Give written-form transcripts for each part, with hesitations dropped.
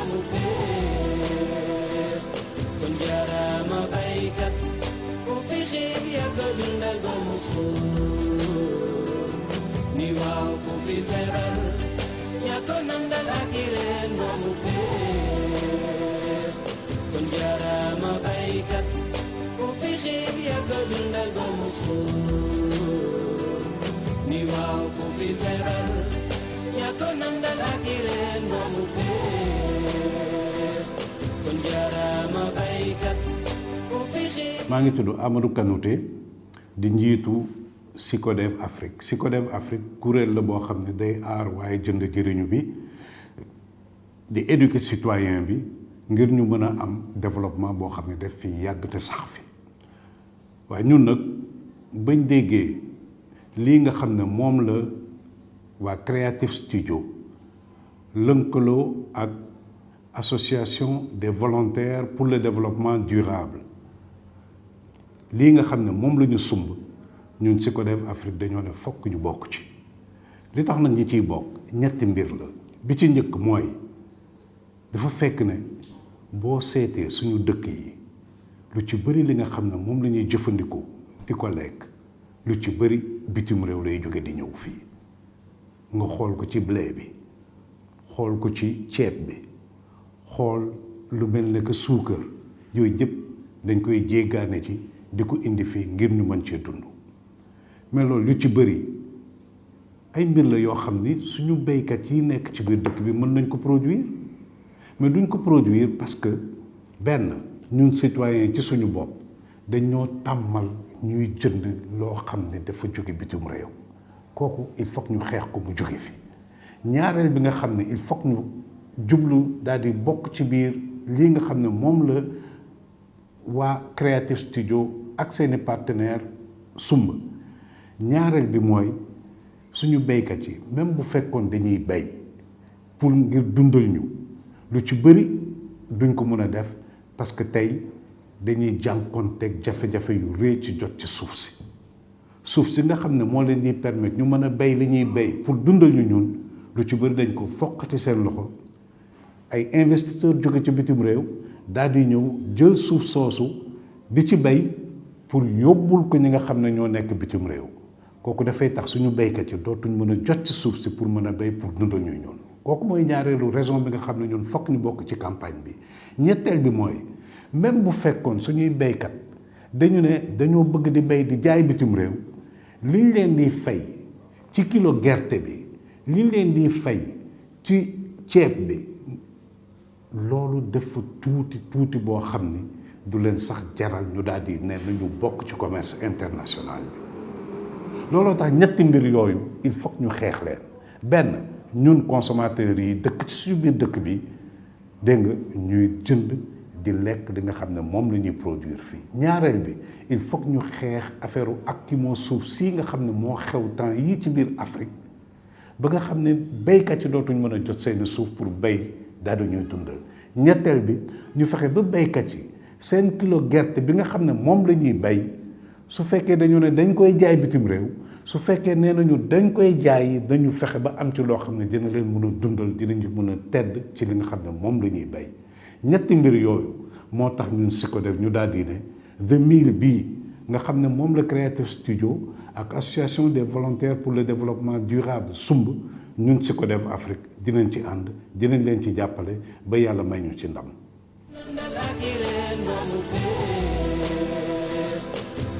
mu féer kon jaaraama baykat ku fi xiif yàgg dundal ba mu suur ni waaw ku fi feebar yaa ko nandal ak i reen ba mu féer kon jaaraama baykat ku fi xiif yàgg dundal ba mu suur ni waaw ku fi feebar yaa ko nandal ak i reen ba mu féer kon jaaraama baykat ku fi xiif. maa ngi tudd Amadou Kanouté di njiitu SYCODEV Afrique SYCODEV Afrique kuréel la boo xam ne day aar waaye jënd jëriñu bi di éduquer citoyen bi ngir ñu mën a am développement boo xam ne def fi yàgg te sax fi waaye ñun nag bañ déggee lii nga xam ne moom la waa Creative Studio lënkaloo ak association des volontaires pour le développement durable lii nga xam ne moom la ñu sumb ñun SYCODEV Afrique dañoo ne fokk ñu bokk ci li tax nag ñi ciy bokk ñetti mbir la bi ci njëkk mooy dafa fekk ne boo seetee suñu dëkk yi lu ci bëri li nga xam ne moom la ñuy jëfandikoo di ko lekk lu ci bëri bitim réew lay jóge di ñëw fii nga xool ko ci blé bi xool ko ci ceeb bi xool lu mel ne que suukar yooyu yëpp dañ koy jéggaane ci di ko indi fii ngir ñu mën cee dund mais loolu lu ci bëri ay mbir la yoo xam ni suñu béykat yi nekk ci biir dëkk bi mën nañ ko produire mais duñ ko produire parce que benn ñun citoyen ci suñu bopp dañoo tàmmal ñuy jënd loo xam ne dafa jóge bitim réew kooku il faut que ñu xeex ko mu jóge fi ñaareel bi nga xam ne il faut que ñu jublu daal di bokk ci biir lii nga xam ne moom la waa Creative Studio ak seeni partenaires sumb ñaareel bi mooy suñu béykat yi même bu fekkoon dañuy béy pour ngir dundal ñu lu ci bëri duñ ko mën a def parce que tey dañuy jànkoonteeg jafe-jafe yu rëy ci jot ci suuf si nga xam ne moo leen di permettre ñu mën a béy li ñuy béy pour dundal ñu ñun lu ci bëri dañ ko foqati seen loxo ay investisseurs jóge ci bitim réew daal di ñëw jël suuf soosu di ci béy pour yóbbul ko ñi nga xam ne ñoo nekk bitim réew kooku dafay tax suñu béykat yi dootuñ mën a jot ci suuf si pour mën a béy pour dundal ñu ñun kooku mooy ñaareelu raison bi nga xam ne ñun fokk ñu bokk ci campagne bi ñetteel bi mooy même bu fekkoon suñuy béykat dañu ne dañoo bëgg di béy di jaay bitim réew liñ leen di fay ci kilo gerte bi liñ leen di fay ci ceeb bi loolu dafa tuuti boo xam ni du leen sax jaral ñu daal di ne nañu bokk ci commerce international bi looloo tax ñetti mbir yooyu il faut ñu xeex leen benn ñun consommateurs yi dëkk ci suñu biir dëkk bi dégg nga ñuy jënd di lekk li nga xam ne moom la ñuy produire fii ñaareel bi il faut ñu xeex affaire ak moo suuf si nga xam ne moo xew temps yii ci biir Afrique ba nga xam ne béykat yi dootuñ mën a jot seeni suuf pour béy daal di ñuy dundal ñetteel bi ñu fexe ba béykat yi seen kilo gerte bi nga xam ne moom la ñuy béy su fekkee dañu ne dañ koy jaay bitim réew su fekkee nee nañu dañ koy jaay dañu fexe ba am ci loo xam ne dina leen mën a dundal dinañu mën a tedd ci li nga xam ne moom la ñuy béy ñetti mbir yooyu moo tax ñun SYCODEV ñu daal di ne The Meal bii nga xam ne moom la Creative Studio ak association des volontaires pour le développement durable sumb ñun SYCODEV Afrique dinañ ci ànd dinañ leen ci jàppale ba yàlla may ñu ci ndam.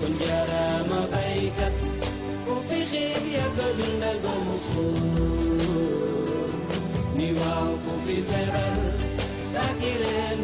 kon jaaraama baykat ku fi xiif yàgg dundal ba mu suur ni waaw ku fi feebar daa ki reen